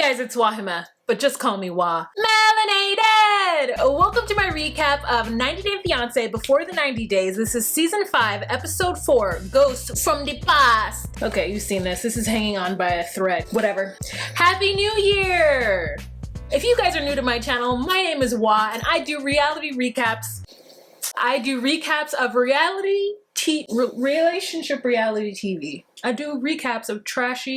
guys, it's Wahima, but just call me Wah. Melanated! Welcome to my recap of 90 Day Fiancé Before the 90 Days. This is season 5, episode 4, Ghosts from the Past. Okay, you've seen this. This is hanging on by a thread. Whatever. Happy New Year! If you guys are new to my channel, my name is Wah, and I do reality recaps. I do recaps of relationship reality TV. I do recaps of trash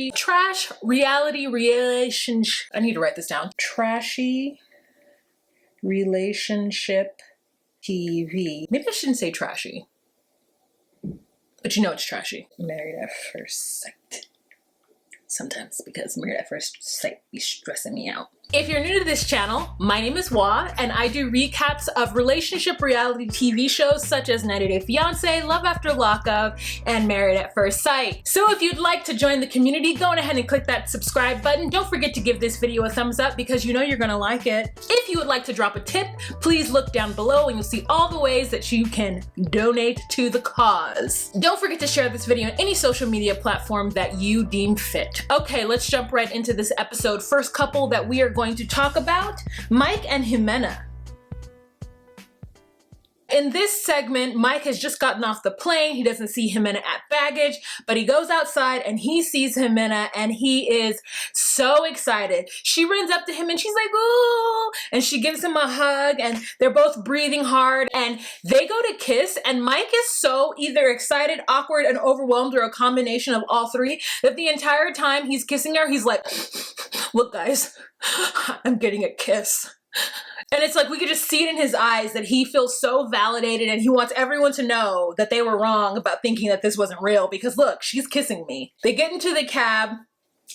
reality relationship. I need to write this down. Trashy relationship TV. Maybe I shouldn't say trashy, but you know it's trashy. Married at First Sight. Sometimes, because Married at First Sight be stressing me out. If you're new to this channel, my name is Wah, and I do recaps of relationship reality TV shows such as 90 Day Fiancé, Love After Lockup, and Married at First Sight. So if you'd like to join the community, go on ahead and click that subscribe button. Don't forget to give this video a thumbs up because you know you're gonna like it. If you would like to drop a tip, please look down below and you'll see all the ways that you can donate to the cause. Don't forget to share this video on any social media platform that you deem fit. Okay, let's jump right into this episode. First couple that we are going to talk about, Mike and Xena. In this segment, Mike has just gotten off the plane. He doesn't see Xena at baggage, but he goes outside and he sees Xena and he is so excited. She runs up to him and she's like, ooh, and she gives him a hug and they're both breathing hard and they go to kiss, and Mike is so either excited, awkward, and overwhelmed, or a combination of all three, that the entire time he's kissing her, he's like, look guys, I'm getting a kiss. And it's like we could just see it in his eyes that he feels so validated and he wants everyone to know that they were wrong about thinking that this wasn't real, because look, she's kissing me. They get into the cab.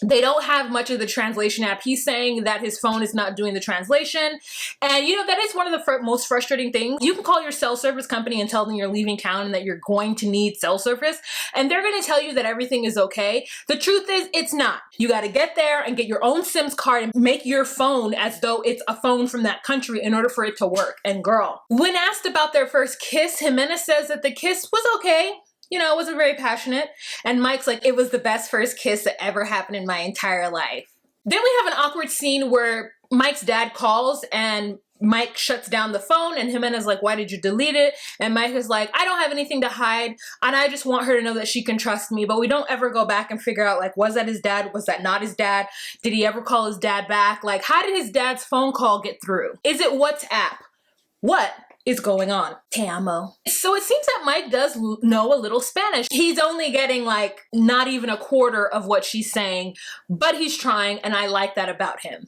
They don't have much of the translation app. He's saying that his phone is not doing the translation. And you know, that is one of the most frustrating things. You can call your cell service company and tell them you're leaving town and that you're going to need cell service, and they're going to tell you that everything is okay. The truth is, it's not. You got to get there and get your own SIMS card and make your phone as though it's a phone from that country in order for it to work. And girl, when asked about their first kiss, Xena says that the kiss was okay. You know, it wasn't very passionate. And Mike's like, it was the best first kiss that ever happened in my entire life. Then we have an awkward scene where Mike's dad calls and Mike shuts down the phone and Jimena's like, why did you delete it? And Mike is like, I don't have anything to hide and I just want her to know that she can trust me. But we don't ever go back and figure out, like, was that his dad? Was that not his dad? Did he ever call his dad back? Like, how did his dad's phone call get through? Is it WhatsApp? What is going on? Te amo. So it seems that Mike does know a little Spanish. He's only getting like not even a quarter of what she's saying, but he's trying, and I like that about him.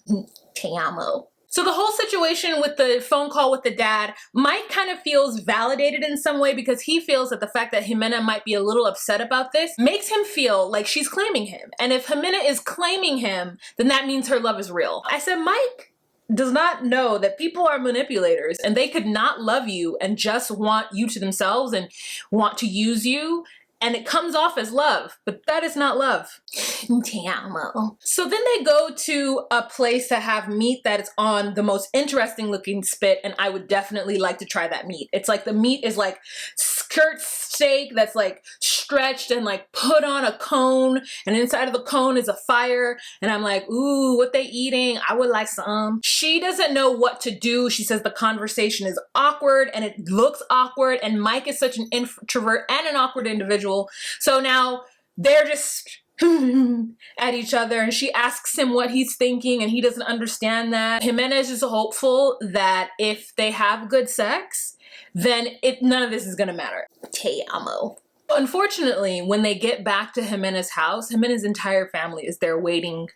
Te amo. So the whole situation with the phone call with the dad, Mike kind of feels validated in some way because he feels that the fact that Xena might be a little upset about this makes him feel like she's claiming him. And if Xena is claiming him, then that means her love is real. I said, Mike does not know that people are manipulators and they could not love you and just want you to themselves and want to use you, and it comes off as love, but that is not love. Te amo. So then they go to a place to have meat that is on the most interesting looking spit, and I would definitely like to try that meat. It's like the meat is like skirt steak that's like stretched and like put on a cone, and inside of the cone is a fire, and I'm like, ooh, what they eating? I would like some. She doesn't know what to do. She says the conversation is awkward and it looks awkward, and Mike is such an introvert and an awkward individual. So now they're just at each other, and she asks him what he's thinking and he doesn't understand that. Jimenez is hopeful that if they have good sex, then none of this is gonna matter. Te amo. Unfortunately, when they get back to Jimenez's house, Jimenez's entire family is there waiting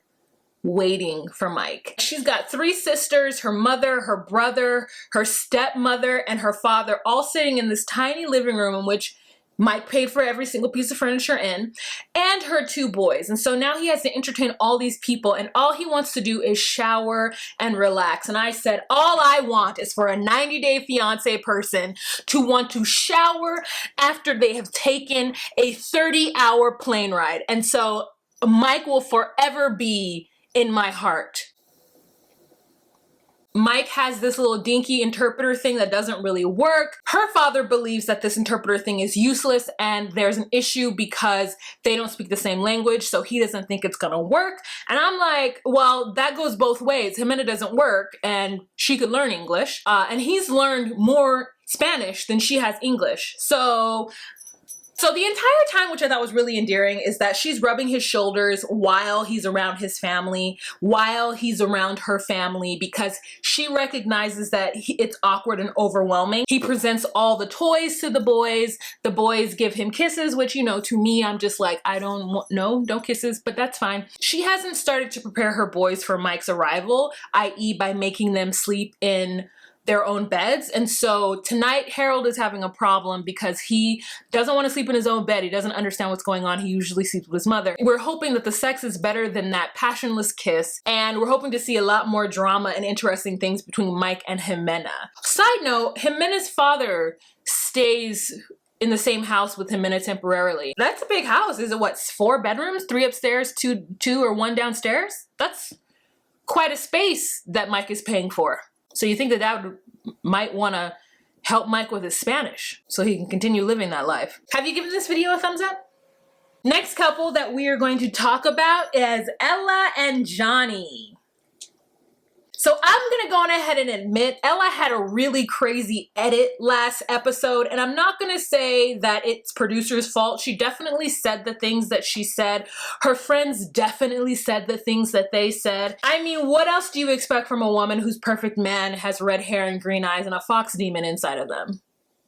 for Mike. She's got 3 sisters, her mother, her brother, her stepmother, and her father, all sitting in this tiny living room in which Mike paid for every single piece of furniture in, and her 2 boys. And so now he has to entertain all these people, and all he wants to do is shower and relax. And I said, all I want is for a 90 Day Fiancé person to want to shower after they have taken a 30-hour plane ride. And so Mike will forever be in my heart. Mike has this little dinky interpreter thing that doesn't really work. Her father believes that this interpreter thing is useless and there's an issue because they don't speak the same language, so he doesn't think it's gonna work. And I'm like, well, that goes both ways. Ximena doesn't work and she could learn English, and he's learned more Spanish than she has English. So the entire time, which I thought was really endearing, is that she's rubbing his shoulders while he's around his family, while he's around her family, because she recognizes that it's awkward and overwhelming. He presents all the toys to the boys. The boys give him kisses, which, you know, to me, I'm just like, I don't want, no kisses, but that's fine. She hasn't started to prepare her boys for Mike's arrival, i.e. by making them sleep in their own beds. And so tonight Harold is having a problem because he doesn't want to sleep in his own bed. He doesn't understand what's going on. He usually sleeps with his mother. We're hoping that the sex is better than that passionless kiss, and we're hoping to see a lot more drama and interesting things between Mike and Ximena. Side note, Ximena's father stays in the same house with Ximena temporarily. That's a big house. Is it what, 4 bedrooms, 3 upstairs, two or 1 downstairs? That's quite a space that Mike is paying for. So you think that might want to help Mike with his Spanish so he can continue living that life. Have you given this video a thumbs up? Next couple that we are going to talk about is Ella and Johnny. So I'm gonna go on ahead and admit Ella had a really crazy edit last episode, and I'm not gonna say that it's producer's fault. She definitely said the things that she said. Her friends definitely said the things that they said. I mean, what else do you expect from a woman whose perfect man has red hair and green eyes and a fox demon inside of them?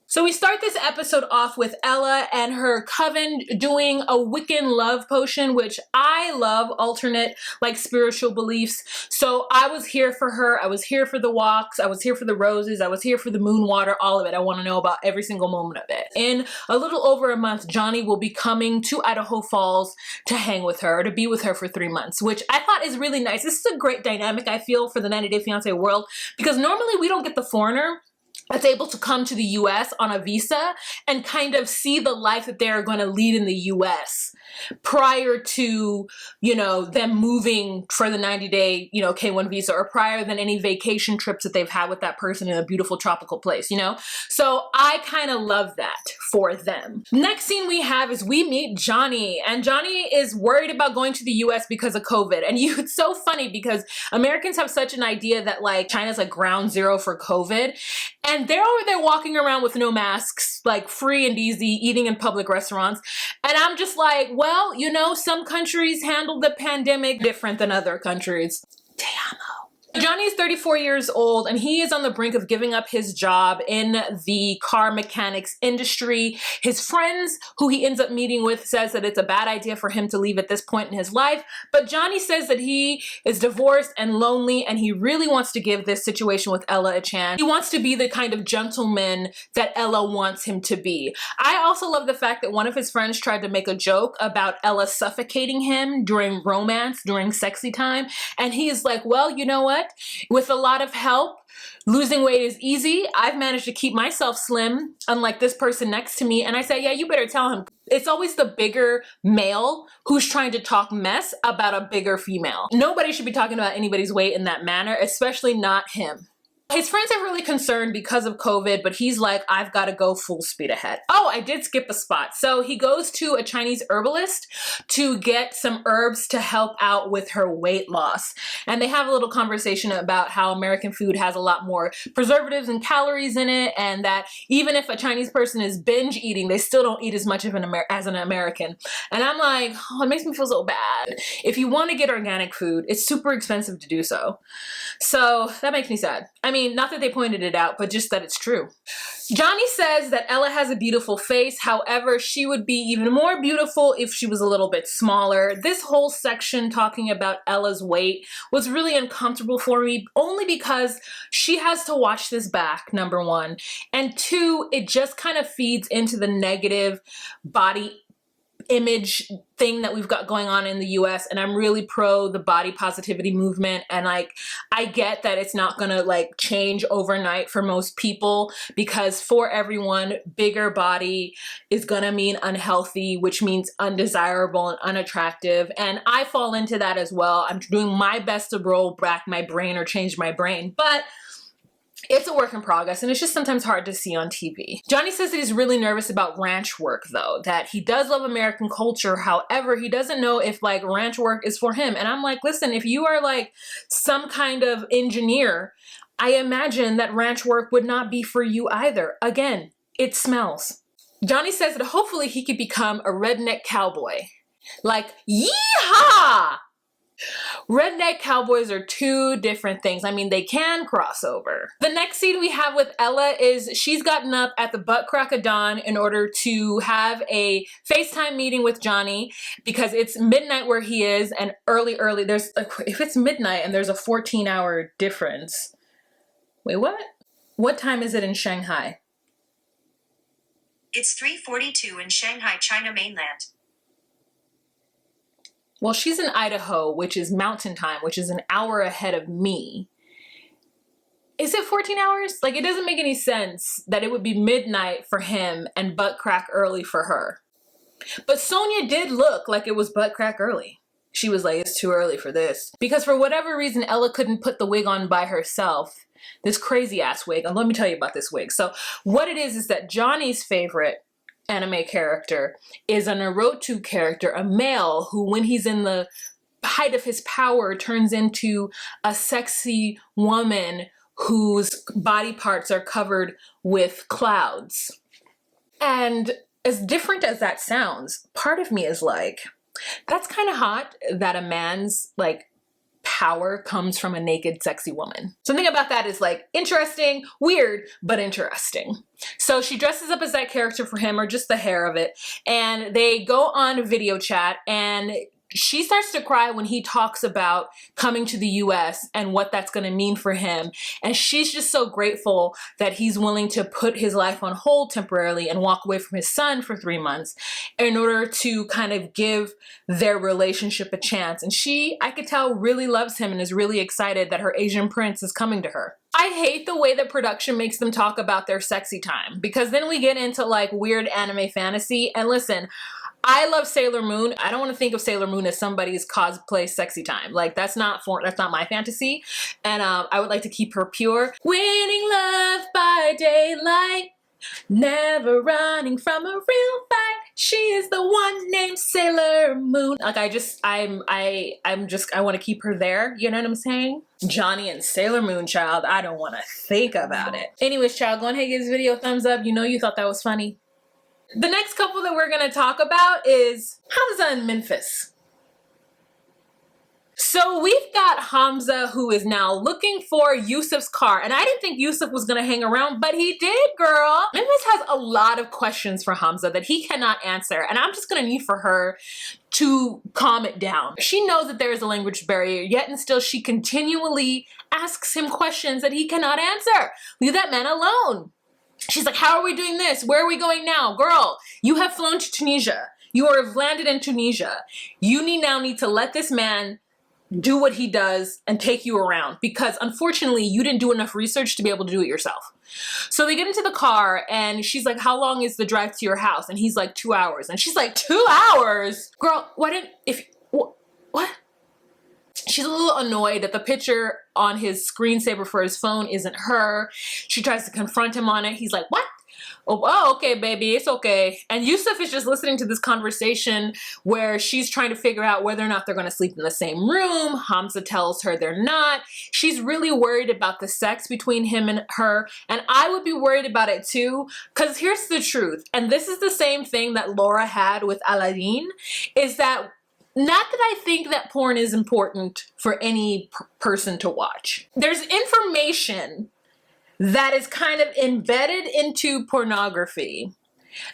So we start this episode off with Ella and her coven doing a Wiccan love potion, which I love, alternate like spiritual beliefs. So I was here for her. I was here for the walks. I was here for the roses. I was here for the moon water, all of it. I want to know about every single moment of it. In a little over a month, Johnny will be coming to Idaho Falls to hang with her, to be with her for 3 months, which I thought is really nice. This is a great dynamic, I feel, for the 90 Day Fiancé world, because normally we don't get the foreigner that's able to come to the US on a visa and kind of see the life that they're going to lead in the US prior to, you know, them moving for the 90-day, you know, K1 visa, or prior than any vacation trips that they've had with that person in a beautiful tropical place, you know? So I kind of love that for them. Next scene we have is we meet Johnny, and Johnny is worried about going to the US because of COVID. And it's so funny because Americans have such an idea that like China's like ground zero for COVID. And they're over there walking around with no masks, like free and easy, eating in public restaurants. And I'm just like, well, you know, some countries handle the pandemic different than other countries. Te amo. Johnny is 34 years old and he is on the brink of giving up his job in the car mechanics industry. His friends, who he ends up meeting with, says that it's a bad idea for him to leave at this point in his life. But Johnny says that he is divorced and lonely and he really wants to give this situation with Ella a chance. He wants to be the kind of gentleman that Ella wants him to be. I also love the fact that one of his friends tried to make a joke about Ella suffocating him during romance, during sexy time. And he is like, well, you know what? With a lot of help, losing weight is easy. I've managed to keep myself slim, unlike this person next to me. And I said, yeah, you better tell him. It's always the bigger male who's trying to talk mess about a bigger female. Nobody should be talking about anybody's weight in that manner, especially not him. His friends are really concerned because of COVID, but he's like, I've got to go full speed ahead. Oh, I did skip a spot. So he goes to a Chinese herbalist to get some herbs to help out with her weight loss. And they have a little conversation about how American food has a lot more preservatives and calories in it, and that even if a Chinese person is binge eating, they still don't eat as much of as an American. And I'm like, oh, it makes me feel so bad. If you want to get organic food, it's super expensive to do so. So that makes me sad. I mean, not that they pointed it out, but just that it's true. Johnny says that Ella has a beautiful face. However, she would be even more beautiful if she was a little bit smaller. This whole section talking about Ella's weight was really uncomfortable for me, only because she has to watch this back, number one. And two, it just kind of feeds into the negative body image thing that we've got going on in the US, and I'm really pro the body positivity movement, and like I get that it's not gonna like change overnight for most people, because for everyone, bigger body is gonna mean unhealthy, which means undesirable and unattractive, and I fall into that as well. I'm doing my best to roll back my brain or change my brain, but It's a work in progress, and it's just sometimes hard to see on TV. Johnny says that he's really nervous about ranch work, though, that he does love American culture. However, he doesn't know if like ranch work is for him. And I'm like, listen, if you are like some kind of engineer, I imagine that ranch work would not be for you either. Again, it smells. Johnny says that hopefully he could become a redneck cowboy. Like, yeehaw! Redneck cowboys are two different things. I mean, they can cross over. The next scene we have with Ella is she's gotten up at the butt crack of dawn in order to have a FaceTime meeting with Johnny because it's midnight where he is and early, there's, if it's midnight and there's a 14-hour difference. Wait, what? What time is it in Shanghai? It's 3:42 in Shanghai, China mainland. Well, she's in Idaho, which is mountain time, which is an hour ahead of me. Is it 14 hours? Like, it doesn't make any sense that it would be midnight for him and butt crack early for her. But Sonia did look like it was butt crack early. She was like, it's too early for this. Because for whatever reason, Ella couldn't put the wig on by herself. This crazy ass wig. And let me tell you about this wig. So what it is that Johnny's favorite anime character is a Naruto character, a male who when he's in the height of his power turns into a sexy woman whose body parts are covered with clouds. And as different as that sounds, part of me is like, that's kind of hot that a man's like power comes from a naked, sexy woman. Something about that is like interesting, weird, but interesting. So she dresses up as that character for him, or just the hair of it, and they go on a video chat, and she starts to cry when he talks about coming to the US and what that's going to mean for him. And she's just so grateful that he's willing to put his life on hold temporarily and walk away from his son for 3 months in order to kind of give their relationship a chance. And she, I could tell, really loves him and is really excited that her Asian prince is coming to her. I hate the way that production makes them talk about their sexy time, because then we get into like weird anime fantasy. And listen, I love Sailor Moon. I don't want to think of Sailor Moon as somebody's cosplay sexy time. Like that's not my fantasy. And I would like to keep her pure. Winning love by daylight, never running from a real fight. She is the one named Sailor Moon. Like I want to keep her there. You know what I'm saying? Johnny and Sailor Moon, child. I don't want to think about it. Anyways, child, go ahead and give this video a thumbs up. You know you thought that was funny. The next couple that we're going to talk about is Hamza and Memphis. So we've got Hamza, who is now looking for Yusuf's car. And I didn't think Yusuf was going to hang around, but he did, girl. Memphis has a lot of questions for Hamza that he cannot answer. And I'm just going to need for her to calm it down. She knows that there is a language barrier, yet and still she continually asks him questions that he cannot answer. Leave that man alone. She's like, how are we doing this? Where are we going now? Girl, you have flown to Tunisia. You have landed in Tunisia. You now need to let this man do what he does and take you around, because unfortunately you didn't do enough research to be able to do it yourself. So they get into the car and she's like, how long is the drive to your house? And he's like, 2 hours. And she's like, 2 hours? Girl, what? She's a little annoyed that the picture on his screensaver for his phone isn't her. She tries to confront him on it. He's like, what? Oh, okay, baby, it's okay. And Yusuf is just listening to this conversation where she's trying to figure out whether or not they're going to sleep in the same room. Hamza tells her they're not. She's really worried about the sex between him and her. And I would be worried about it too, because here's the truth. And this is the same thing that Laura had with Aladdin, is that not that I think that porn is important for any person to watch. There's information that is kind of embedded into pornography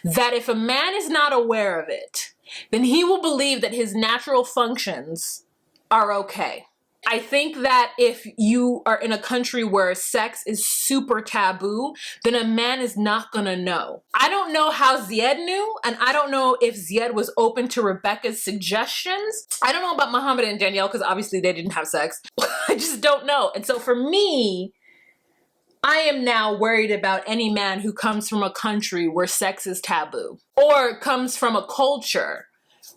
that if a man is not aware of it, then he will believe that his natural functions are okay. I think that if you are in a country where sex is super taboo, then a man is not gonna know. I don't know how Zied knew, and I don't know if Zied was open to Rebecca's suggestions. I don't know about Muhammad and Danielle, because obviously they didn't have sex. I just don't know. And so for me, I am now worried about any man who comes from a country where sex is taboo, or comes from a culture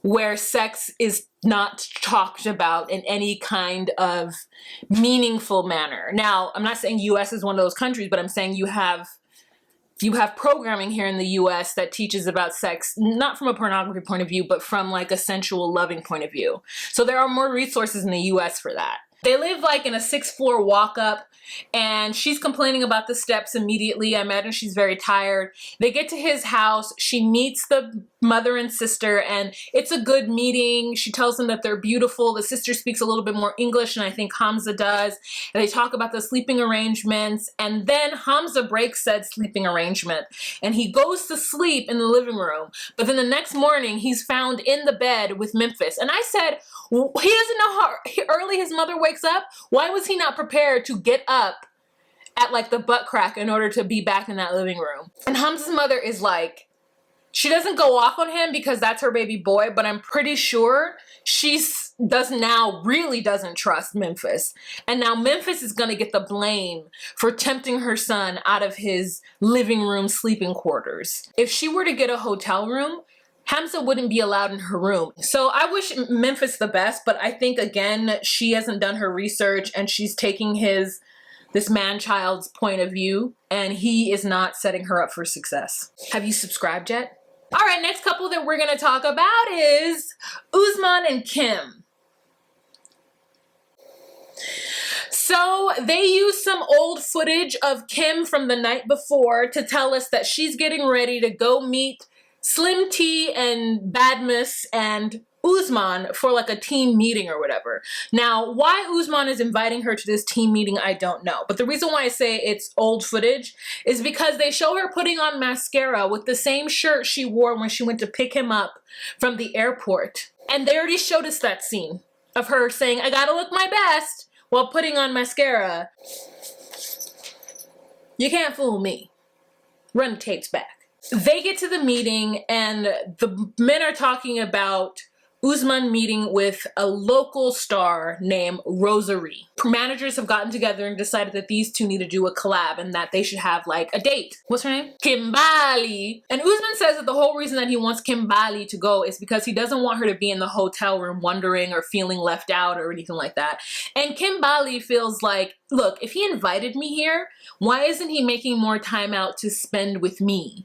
where sex is not talked about in any kind of meaningful manner. Now, I'm not saying US is one of those countries, but I'm saying you have programming here in the US that teaches about sex, not from a pornography point of view, but from like a sensual, loving point of view. So there are more resources in the US for that. They live like in a 6th floor walk up, and she's complaining about the steps immediately. I imagine she's very tired. They get to his house. She meets the mother and sister, and it's a good meeting. She tells them that they're beautiful. The sister speaks a little bit more English than I think Hamza does. And they talk about the sleeping arrangements, and then Hamza breaks said sleeping arrangement, and he goes to sleep in the living room. But then the next morning, he's found in the bed with Memphis. And I said, he doesn't know how early his mother wakes up. Why was he not prepared to get up at like the butt crack in order to be back in that living room? And Hamza's mother is like, she doesn't go off on him because that's her baby boy, but I'm pretty sure she really doesn't trust Memphis. And now Memphis is gonna get the blame for tempting her son out of his living room sleeping quarters. If she were to get a hotel room, Hamza wouldn't be allowed in her room. So I wish Memphis the best, but I think again, she hasn't done her research and she's taking this man-child's point of view, and he is not setting her up for success. Have you subscribed yet? All right, next couple that we're gonna talk about is Usman and Kim. So they used some old footage of Kim from the night before to tell us that she's getting ready to go meet Slim T and Badmus and Usman for like a team meeting or whatever. Now, why Usman is inviting her to this team meeting, I don't know. But the reason why I say it's old footage is because they show her putting on mascara with the same shirt she wore when she went to pick him up from the airport. And they already showed us that scene of her saying, I gotta look my best while putting on mascara. You can't fool me. Run the tapes back. They get to the meeting and the men are talking about Usman meeting with a local star named Rosary. Managers have gotten together and decided that these two need to do a collab and that they should have like a date. What's her name? Kimbali. And Usman says that the whole reason that he wants Kimbali to go is because he doesn't want her to be in the hotel room wondering or feeling left out or anything like that. And Kimbali feels like, look, if he invited me here, why isn't he making more time out to spend with me?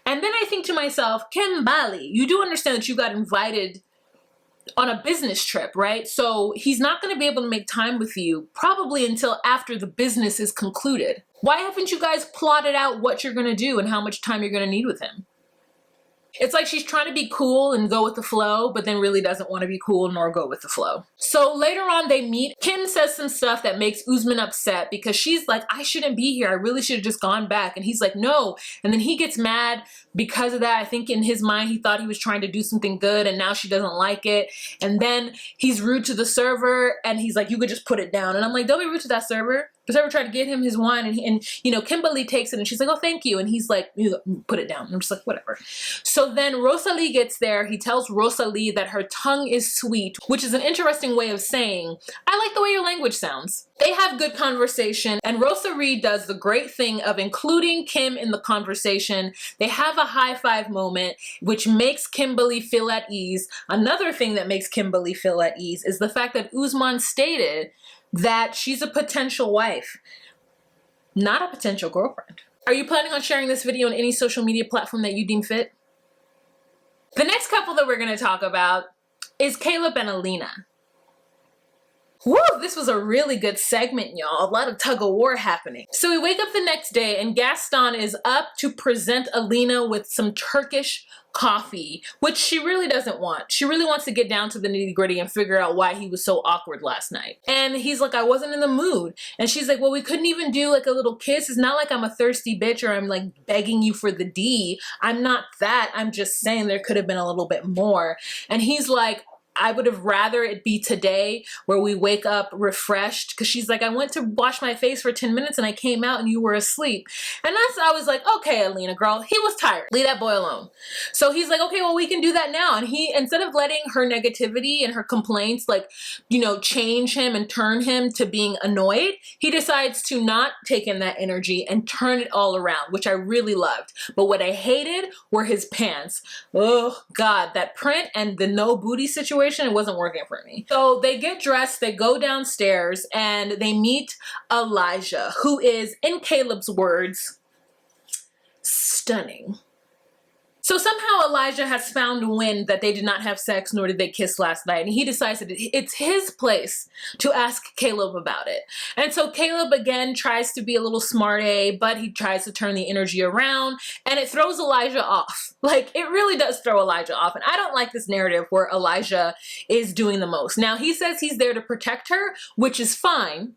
And then I think to myself, Kimbali, you do understand that you got invited on a business trip, right? So he's not going to be able to make time with you probably until after the business is concluded. Why haven't you guys plotted out what you're going to do and how much time you're going to need with him? It's like she's trying to be cool and go with the flow, but then really doesn't want to be cool nor go with the flow. So later on they meet. Kim says some stuff that makes Usman upset because she's like, I shouldn't be here. I really should have just gone back. And he's like, no. And then he gets mad because of that. I think in his mind, he thought he was trying to do something good and now she doesn't like it. And then he's rude to the server and he's like, you could just put it down. And I'm like, don't be rude to that server. The server tried to get him his wine and you know, Kimberly takes it and she's like, oh, thank you. And he's like, put it down. And I'm just like, whatever. So then Rosalie gets there. He tells Rosalie that her tongue is sweet, which is an interesting way of saying, I like the way your language sounds. They have good conversation and Rosalie does the great thing of including Kim in the conversation. They have a high five moment, which makes Kimberly feel at ease. Another thing that makes Kimberly feel at ease is the fact that Usman stated that she's a potential wife, not a potential girlfriend. Are you planning on sharing this video on any social media platform that you deem fit? The next couple that we're going to talk about is Caleb and Alina. Woo, this was a really good segment, y'all. A lot of tug of war happening. So we wake up the next day and Gaston is up to present Alina with some Turkish coffee, which she really doesn't want. She really wants to get down to the nitty gritty and figure out why he was so awkward last night. And he's like, I wasn't in the mood. And she's like, well, we couldn't even do like a little kiss. It's not like I'm a thirsty bitch or I'm like begging you for the D. I'm not that. I'm just saying there could have been a little bit more. And he's like, I would have rather it be today where we wake up refreshed, because she's like, I went to wash my face for 10 minutes and I came out and you were asleep. And I was like, okay, Alina girl, he was tired. Leave that boy alone. So he's like, okay, well, we can do that now. And he, instead of letting her negativity and her complaints, like, you know, change him and turn him to being annoyed, he decides to not take in that energy and turn it all around, which I really loved. But what I hated were his pants. Oh God, that print and the no booty situation situation, it wasn't working for me. So they get dressed, they go downstairs, and they meet Elijah, who is, in Caleb's words, stunning. So somehow Elijah has found wind that they did not have sex, nor did they kiss last night. And he decides that it's his place to ask Caleb about it. And so Caleb again tries to be a little smart-a, but he tries to turn the energy around, and it throws Elijah off. Like, it really does throw Elijah off. And I don't like this narrative where Elijah is doing the most. Now, he says he's there to protect her, which is fine.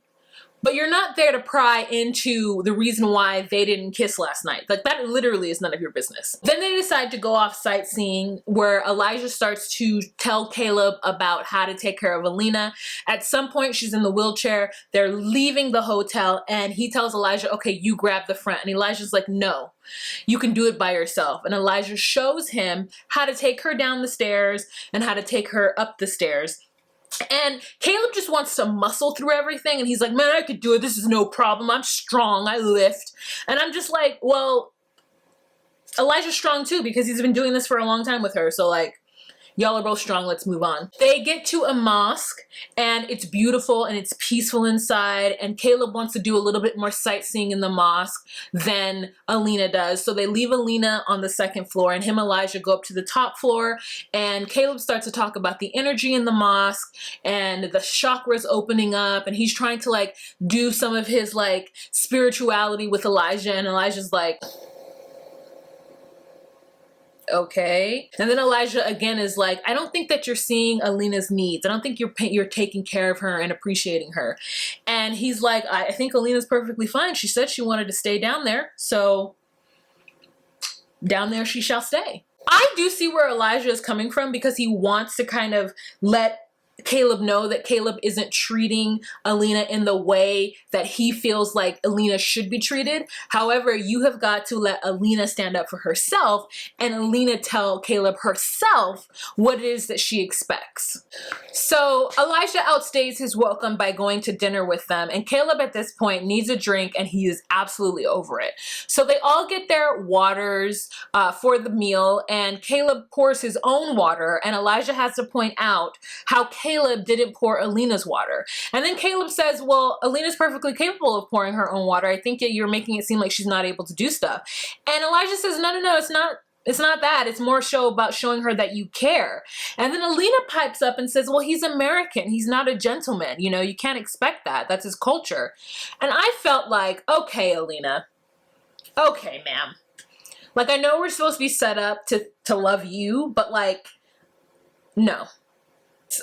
But you're not there to pry into the reason why they didn't kiss last night. Like, that literally is none of your business. Then they decide to go off sightseeing, where Elijah starts to tell Caleb about how to take care of Alina. At some point, she's in the wheelchair. They're leaving the hotel, and he tells Elijah, okay, you grab the front. And Elijah's like, no, you can do it by yourself. And Elijah shows him how to take her down the stairs and how to take her up the stairs. And Caleb just wants to muscle through everything, and he's like, man, I could do it. This is no problem. I'm strong. I lift. And I'm just like, well, Elijah's strong too, because he's been doing this for a long time with her. So, like, y'all are both strong. Let's move on. They get to a mosque, and it's beautiful and it's peaceful inside, and Caleb wants to do a little bit more sightseeing in the mosque than Alina does. So they leave Alina on the second floor, and him and Elijah go up to the top floor, and Caleb starts to talk about the energy in the mosque and the chakras opening up, and he's trying to, like, do some of his, like, spirituality with Elijah, and Elijah's like, okay. And then Elijah again is like, I don't think that you're seeing Alina's needs. I don't think you're taking care of her and appreciating her. And he's like, I think Alina's perfectly fine. She said she wanted to stay down there, so down there she shall stay. I do see where Elijah is coming from, because he wants to kind of let Caleb know that Caleb isn't treating Alina in the way that he feels like Alina should be treated. However, you have got to let Alina stand up for herself, and Alina tell Caleb herself what it is that she expects. So Elijah outstays his welcome by going to dinner with them, and Caleb at this point needs a drink, and he is absolutely over it. So they all get their waters for the meal, and Caleb pours his own water, and Elijah has to point out how Caleb didn't pour Alina's water. And then Caleb says, well, Alina's perfectly capable of pouring her own water. I think that you're making it seem like she's not able to do stuff. And Elijah says, no, it's not. It's not that. It's more about showing her that you care. And then Alina pipes up and says, well, he's American. He's not a gentleman. You know, you can't expect that. That's his culture. And I felt like, okay, Alina. Okay, ma'am. Like, I know we're supposed to be set up to love you, but, like, no.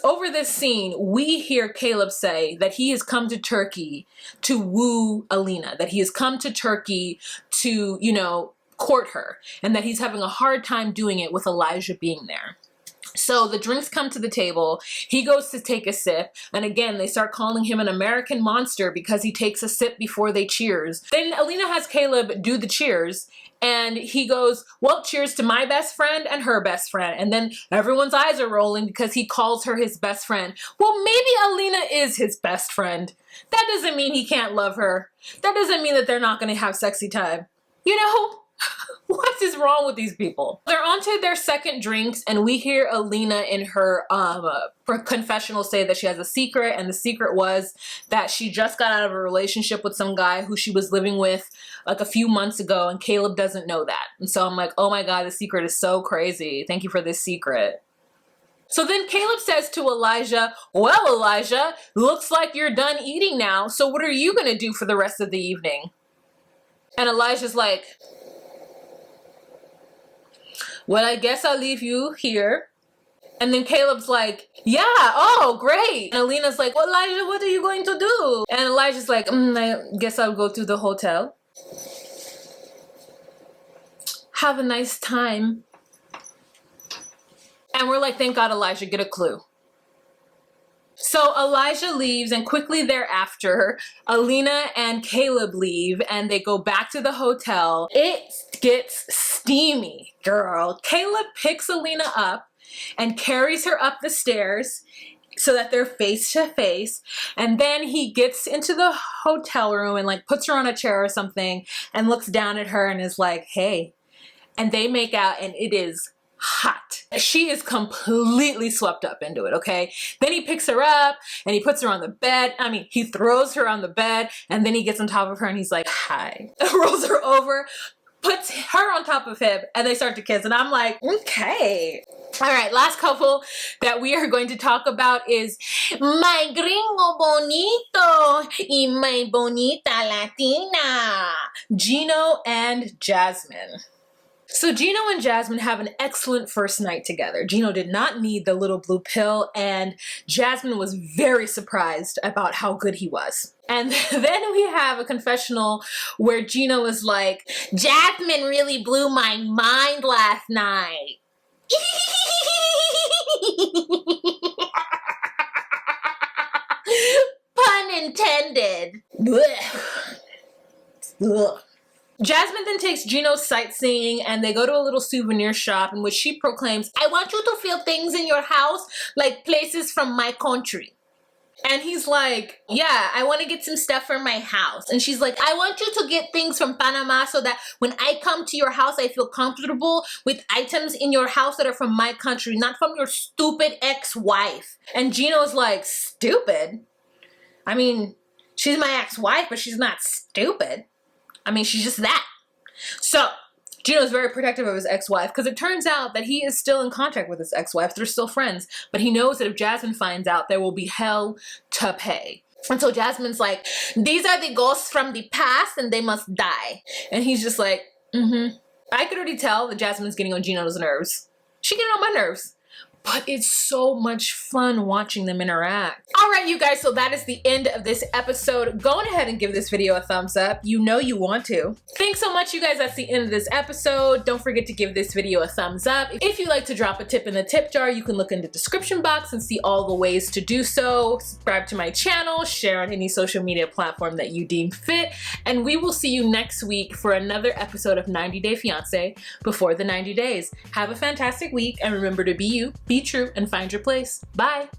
Over this scene, we hear Caleb say that he has come to Turkey to woo Alina, that he has come to Turkey to, you know, court her, and that he's having a hard time doing it with Elijah being there. So the drinks come to the table, he goes to take a sip, and again, they start calling him an American monster because he takes a sip before they cheers. Then Alina has Caleb do the cheers, and he goes, well, cheers to my best friend and her best friend. And then everyone's eyes are rolling because he calls her his best friend. Well, maybe Alina is his best friend. That doesn't mean he can't love her. That doesn't mean that they're not going to have sexy time. You know? What is wrong with these people? They're on to their second drinks, and we hear Alina in her confessional say that she has a secret, and the secret was that she just got out of a relationship with some guy who she was living with like a few months ago, and Caleb doesn't know that. And so I'm like, oh my God, the secret is so crazy. Thank you for this secret. So then Caleb says to Elijah, well, Elijah, looks like you're done eating now, so what are you going to do for the rest of the evening? And Elijah's like, well, I guess I'll leave you here. And then Caleb's like, yeah, oh, great. And Alina's like, well, Elijah, what are you going to do? And Elijah's like, I guess I'll go to the hotel. Have a nice time. And we're like, thank God, Elijah, get a clue. So Elijah leaves, and quickly thereafter, Alina and Caleb leave, and they go back to the hotel. It gets steamy, girl. Caleb picks Alina up and carries her up the stairs so that they're face to face. And then he gets into the hotel room and, like, puts her on a chair or something and looks down at her and is like, hey. And they make out, and it is hot. She is completely swept up into it, okay? Then he picks her up and he puts her on the bed. I mean, he throws her on the bed and then he gets on top of her and he's like, hi. Rolls her over, puts her on top of him, and they start to kiss. And I'm like, okay. All right, last couple that we are going to talk about is my gringo bonito y my bonita latina, Gino and Jasmine. So Gino and Jasmine have an excellent first night together. Gino did not need the little blue pill, and Jasmine was very surprised about how good he was. And then we have a confessional where Gino is like, Jasmine really blew my mind last night. Pun intended. Ugh. Jasmine then takes Gino sightseeing and they go to a little souvenir shop in which she proclaims, I want you to feel things in your house like places from my country. And he's like, yeah, I want to get some stuff for my house. And she's like, I want you to get things from Panama so that when I come to your house, I feel comfortable with items in your house that are from my country, not from your stupid ex-wife. And Gino's like, stupid? I mean, she's my ex-wife, but she's not stupid. I mean, she's just that. So Gino's very protective of his ex-wife because it turns out that he is still in contact with his ex-wife. They're still friends, but he knows that if Jasmine finds out, there will be hell to pay. And so Jasmine's like, these are the ghosts from the past and they must die. And he's just like, I could already tell that Jasmine's getting on Gino's nerves. She's getting on my nerves. But it's so much fun watching them interact. All right, you guys, so that is the end of this episode. Go on ahead and give this video a thumbs up. You know you want to. Thanks so much, you guys. That's the end of this episode. Don't forget to give this video a thumbs up. If you'd like to drop a tip in the tip jar, you can look in the description box and see all the ways to do so. Subscribe to my channel, share on any social media platform that you deem fit, and we will see you next week for another episode of 90 Day Fiancé before the 90 days. Have a fantastic week, and remember to be you, be true, and find your place. Bye.